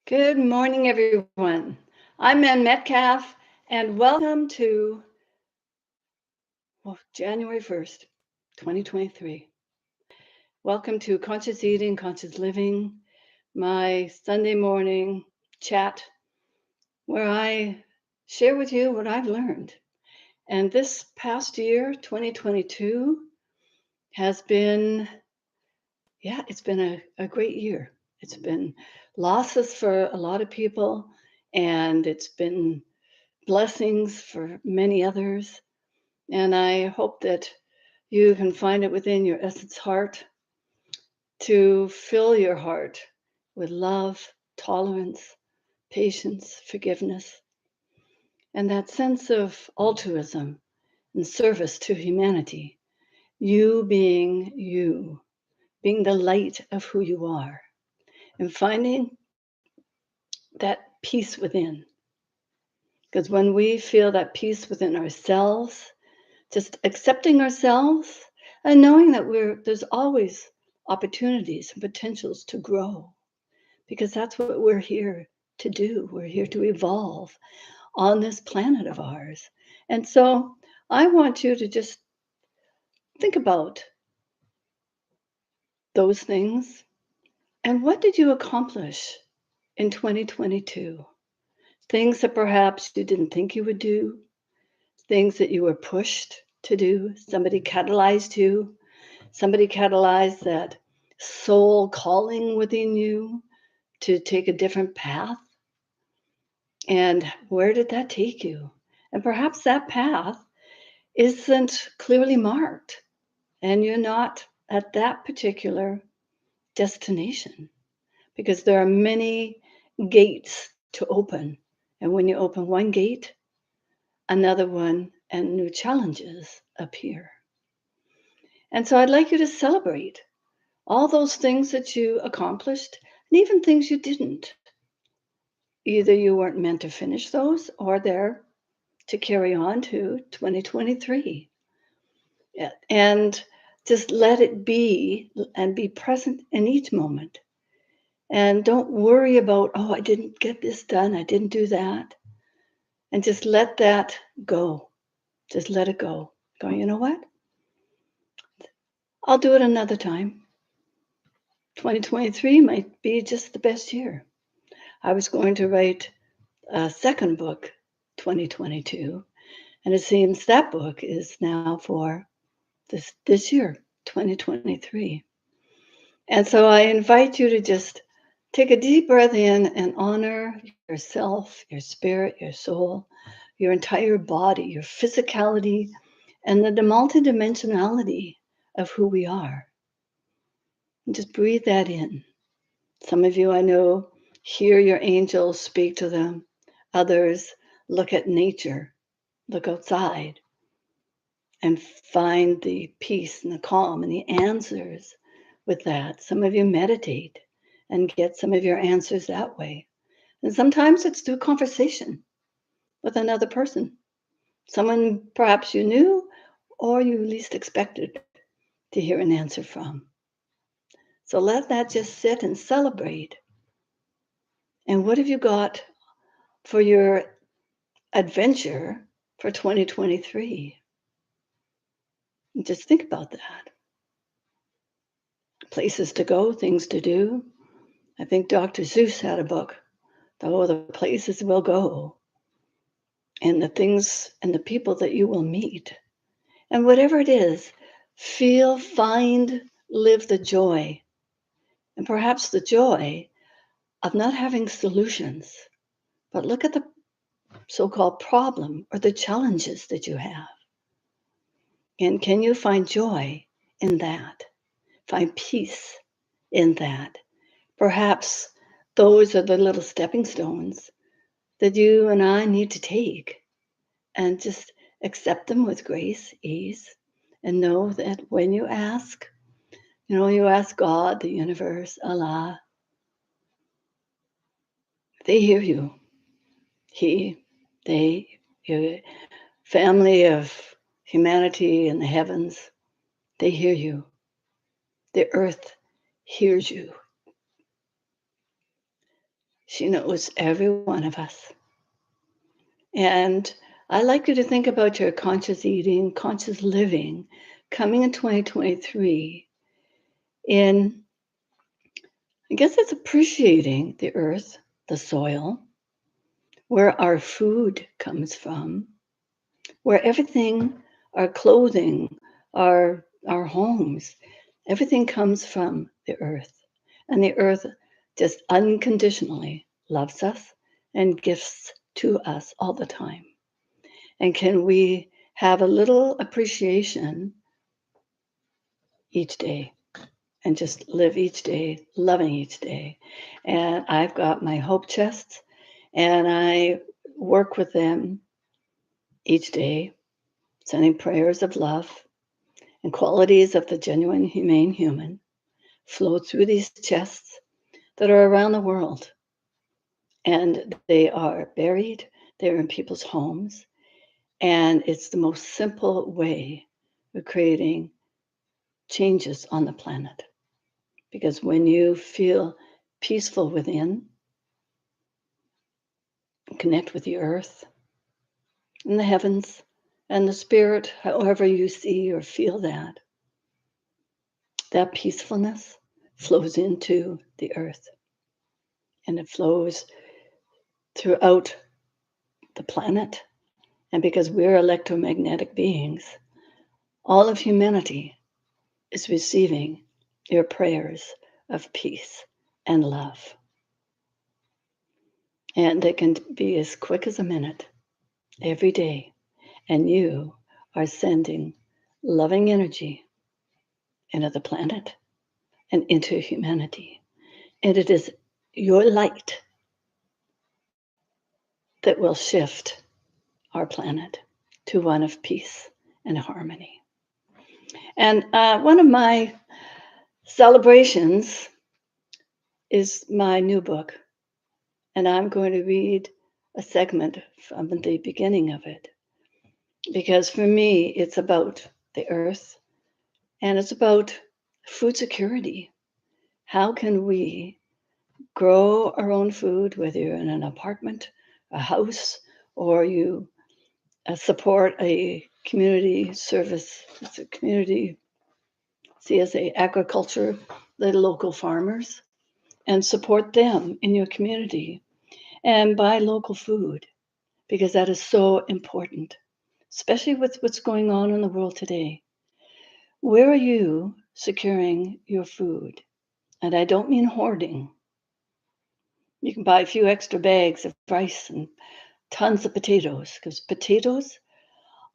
Good morning, everyone. I'm Ann Metcalf, and welcome to January 1st, 2023. Welcome to Conscious Eating, Conscious Living, my Sunday morning chat where I share with you what I've learned. And this past year, 2022, has been, it's been a great year. It's been losses for a lot of people, and it's been blessings for many others. And I hope that you can find it within your essence heart to fill your heart with love, tolerance, patience, forgiveness, and that sense of altruism and service to humanity. You, being the light of who you are, and finding that peace within. Because when we feel that peace within ourselves, just accepting ourselves and knowing that there's always opportunities and potentials to grow, because that's what we're here to do. We're here to evolve on this planet of ours. And so I want you to just think about those things and what did you accomplish in 2022? Things that perhaps you didn't think you would do, things that you were pushed to do, somebody catalyzed that soul calling within you to take a different path. And where did that take you? And perhaps that path isn't clearly marked, and you're not at that particular destination because there are many gates to open. And when you open one gate, another one and new challenges appear. And so I'd like you to celebrate all those things that you accomplished and even things you didn't. Either you weren't meant to finish those or they're to carry on to 2023. Yeah. And just let it be and be present in each moment. And don't worry about, oh, I didn't get this done, I didn't do that. And just let that go. Just let it go. Going, you know what? I'll do it another time. 2023 might be just the best year. I was going to write a second book, 2022, and it seems that book is now for this year, 2023. And so I invite you to just take a deep breath in and honor yourself, your spirit, your soul, your entire body, your physicality, and the multidimensionality of who we are. And just breathe that in. Some of you I know hear your angels speak to them. Others look at nature, look outside, and find the peace and the calm and the answers with that. Some of you meditate and get some of your answers that way. And sometimes it's through conversation with another person, someone perhaps you knew or you least expected to hear an answer from. So let that just sit and celebrate. And what have you got for your adventure for 2023? And just think about that. Places to go, things to do. I think Dr. Seuss had a book, the places we'll go, and the things and the people that you will meet. And whatever it is, feel, find, live the joy. And perhaps the joy of not having solutions, but look at the so called problem or the challenges that you have. And can you find joy in that? Find peace in that. Perhaps those are the little stepping stones that you and I need to take and just accept them with grace, ease, and know that when you ask, you ask God, the universe, Allah, they hear you. He, they, your family of humanity in the heavens, they hear you. The earth hears you. She knows every one of us. And I like you to think about your conscious eating, conscious living coming in 2023 in, I guess it's appreciating the earth, the soil, where our food comes from, where everything, our clothing, our homes, everything comes from the earth. And the earth just unconditionally loves us and gifts to us all the time. And can we have a little appreciation each day and just live each day, loving each day? And I've got my hope chests and I work with them each day, sending prayers of love and qualities of the genuine, humane human flow through these chests that are around the world. And they are buried, they're in people's homes. And it's the most simple way of creating changes on the planet. Because when you feel peaceful within, connect with the earth and the heavens and the spirit, however you see or feel that, that peacefulness flows into the earth and it flows throughout the planet. And because we're electromagnetic beings, all of humanity is receiving your prayers of peace and love. And it can be as quick as a minute every day. And you are sending loving energy into the planet and into humanity. And it is your light that will shift our planet to one of peace and harmony. And one of my celebrations is my new book. And I'm going to read a segment from the beginning of it. Because for me, it's about the earth and it's about food security. How can we grow our own food, whether you're in an apartment, a house, or you support a community service, it's a community CSA agriculture, the local farmers, and support them in your community and buy local food because that is so important, especially with what's going on in the world today. Where are you securing your food? And I don't mean hoarding. You can buy a few extra bags of rice and tons of potatoes because potatoes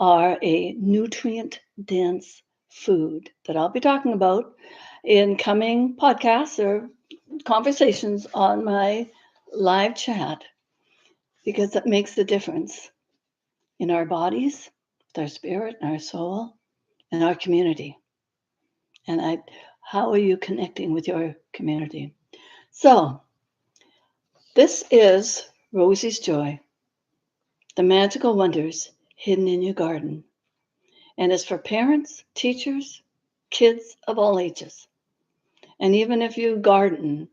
are a nutrient dense food that I'll be talking about in coming podcasts or conversations on my live chat because it makes the difference in our bodies, with our spirit, and our soul, and our community. And how are you connecting with your community? So, this is Rosie's Joy, the magical wonders hidden in your garden. And it's for parents, teachers, kids of all ages. And even if you garden,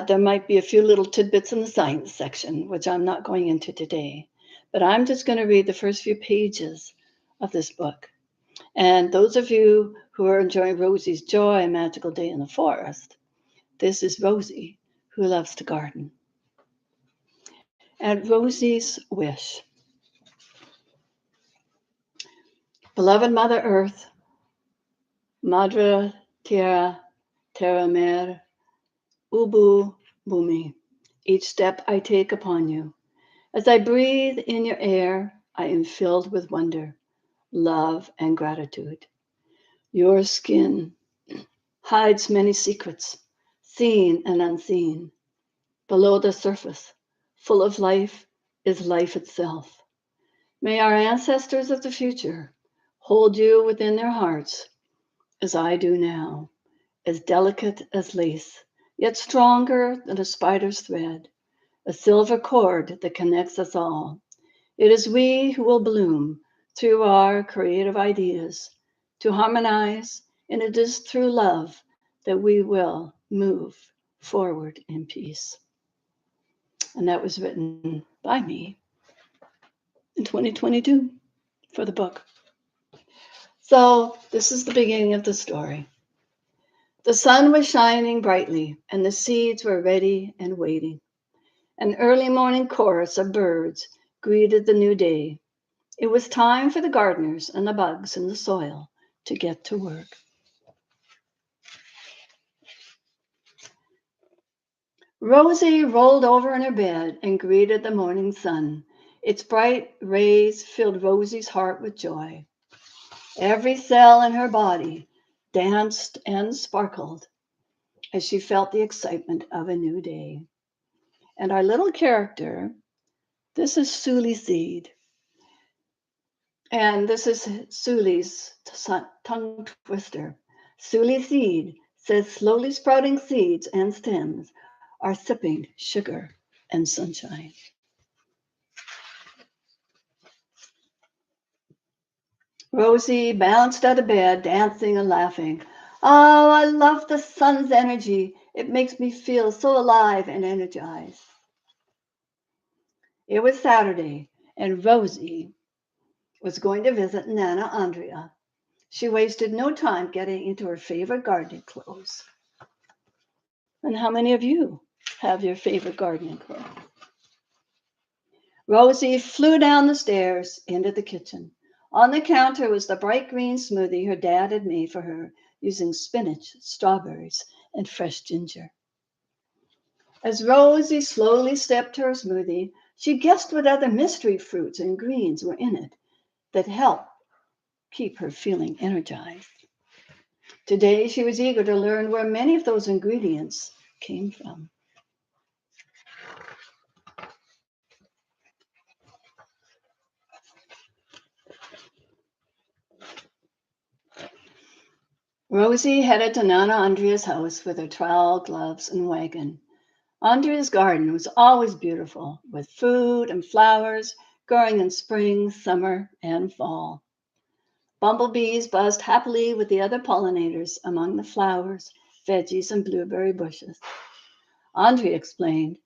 there might be a few little tidbits in the science section, which I'm not going into today. But I'm just going to read the first few pages of this book. And those of you who are enjoying Rosie's Joy, A Magical Day in the Forest, this is Rosie, who loves to garden. And Rosie's wish. Beloved Mother Earth, Madre Tierra, Terra Mer, Ubu Bumi, each step I take upon you. As I breathe in your air, I am filled with wonder, love, and gratitude. Your skin hides many secrets, seen and unseen. Below the surface, full of life, is life itself. May our ancestors of the future hold you within their hearts as I do now, as delicate as lace, yet stronger than a spider's thread, a silver cord that connects us all. It is we who will bloom through our creative ideas to harmonize, and it is through love that we will move forward in peace. And that was written by me in 2022 for the book. So this is the beginning of the story. The sun was shining brightly, and the seeds were ready and waiting. An early morning chorus of birds greeted the new day. It was time for the gardeners and the bugs in the soil to get to work. Rosie rolled over in her bed and greeted the morning sun. Its bright rays filled Rosie's heart with joy. Every cell in her body danced and sparkled as she felt the excitement of a new day. And our little character, this is Suli Seed. And this is Suli's tongue twister. Suli Seed says slowly sprouting seeds and stems are sipping sugar and sunshine. Rosie bounced out of bed, dancing and laughing. Oh, I love the sun's energy. It makes me feel so alive and energized. It was Saturday, and Rosie was going to visit Nana Andrea. She wasted no time getting into her favorite gardening clothes. And how many of you have your favorite gardening clothes? Rosie flew down the stairs into the kitchen. On the counter was the bright green smoothie her dad had made for her using spinach, strawberries, and fresh ginger. As Rosie slowly sipped her smoothie, she guessed what other mystery fruits and greens were in it that helped keep her feeling energized. Today, she was eager to learn where many of those ingredients came from. Rosie headed to Nana Andrea's house with her trowel, gloves, and wagon. Andrea's garden was always beautiful, with food and flowers growing in spring, summer, and fall. Bumblebees buzzed happily with the other pollinators among the flowers, veggies, and blueberry bushes. Andrea explained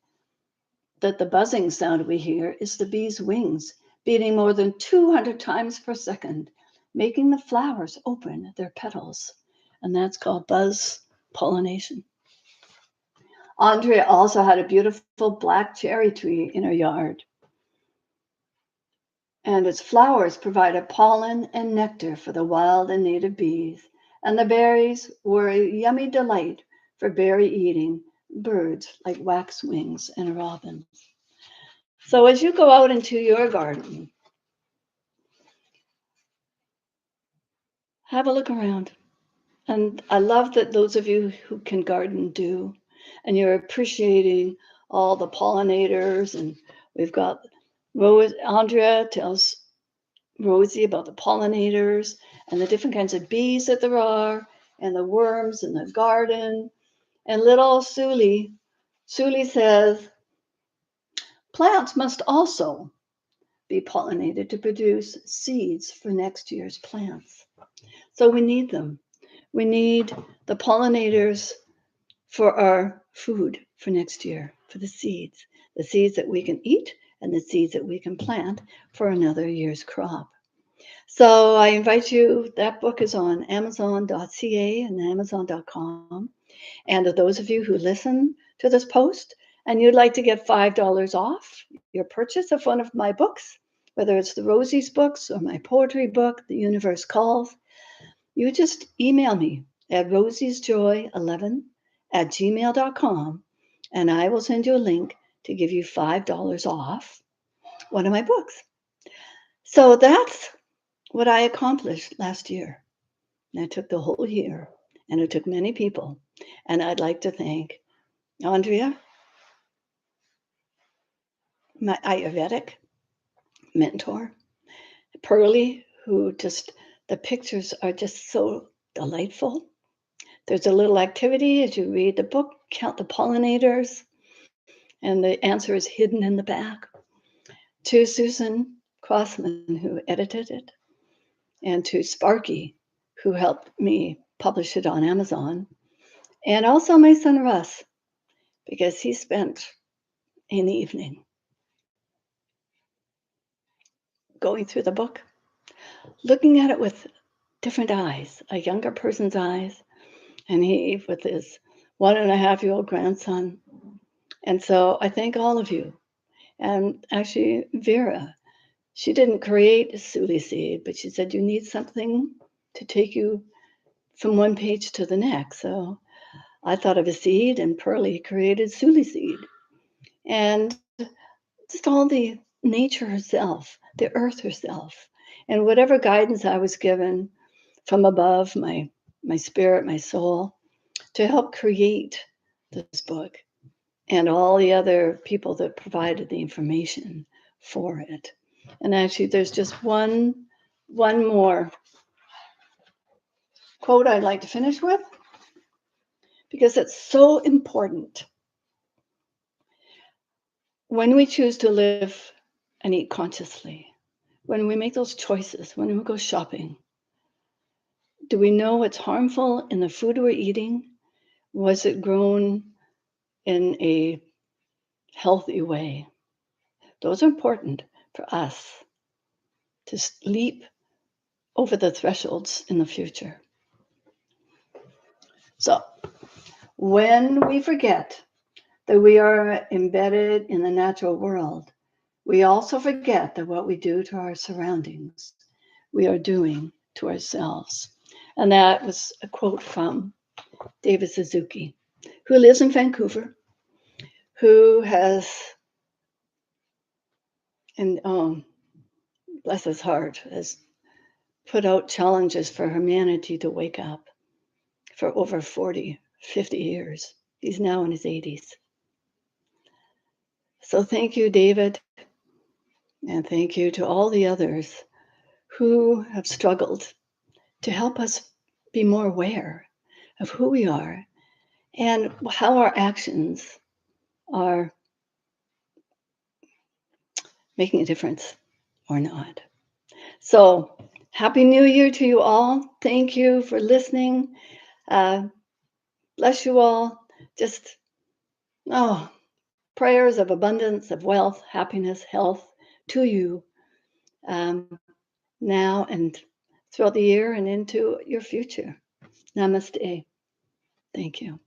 that the buzzing sound we hear is the bees' wings beating more than 200 times per second, making the flowers open their petals. And that's called buzz pollination. Andrea also had a beautiful black cherry tree in her yard. And its flowers provided pollen and nectar for the wild and native bees. And the berries were a yummy delight for berry eating birds like waxwings and robins. So as you go out into your garden, have a look around. And I love that those of you who can garden do, and you're appreciating all the pollinators. And we've got Andrea tells Rosie about the pollinators and the different kinds of bees that there are, and the worms in the garden. And little Suli says, plants must also be pollinated to produce seeds for next year's plants. So we need them. We need the pollinators for our food for next year, for the seeds that we can eat and the seeds that we can plant for another year's crop. So I invite you, that book is on Amazon.ca and Amazon.com. And those of you who listen to this post and you'd like to get $5 off your purchase of one of my books, whether it's the Rosie's books or my poetry book, The Universe Calls, you just email me at rosiesjoy11@gmail.com, and I will send you a link to give you $5 off one of my books. So that's what I accomplished last year. And it took the whole year, and it took many people. And I'd like to thank Andrea, my Ayurvedic mentor, Pearlie, who just, the pictures are just so delightful. There's a little activity as you read the book, count the pollinators, and the answer is hidden in the back. To Susan Crossman, who edited it, and to Sparky, who helped me publish it on Amazon, and also my son Russ, because he spent in the evening, going through the book, looking at it with different eyes, a younger person's eyes, and he with his 1.5-year-old grandson. And so I thank all of you. And actually, Vera, she didn't create Suli Seed, but she said, you need something to take you from one page to the next. So I thought of a seed, and Pearlie created Suli Seed. And just all the nature herself, the earth herself, and whatever guidance I was given from above, my spirit, my soul, to help create this book, and all the other people that provided the information for it. And actually, there's just one more quote I'd like to finish with, because it's so important. When we choose to live and eat consciously, when we make those choices, when we go shopping, do we know what's harmful in the food we're eating? Was it grown in a healthy way? Those are important for us to leap over the thresholds in the future. So, when we forget that we are embedded in the natural world, we also forget that what we do to our surroundings, we are doing to ourselves. And that was a quote from David Suzuki, who lives in Vancouver, who has, and bless his heart, has put out challenges for humanity to wake up for over 40, 50 years. He's now in his 80s. So thank you, David, and thank you to all the others who have struggled to help us be more aware of who we are and how our actions are making a difference or not. So, Happy New Year to you all. Thank you for listening. Bless you all. Just, prayers of abundance, of wealth, happiness, health to you um, now and throughout the year and into your future. Namaste. Thank you.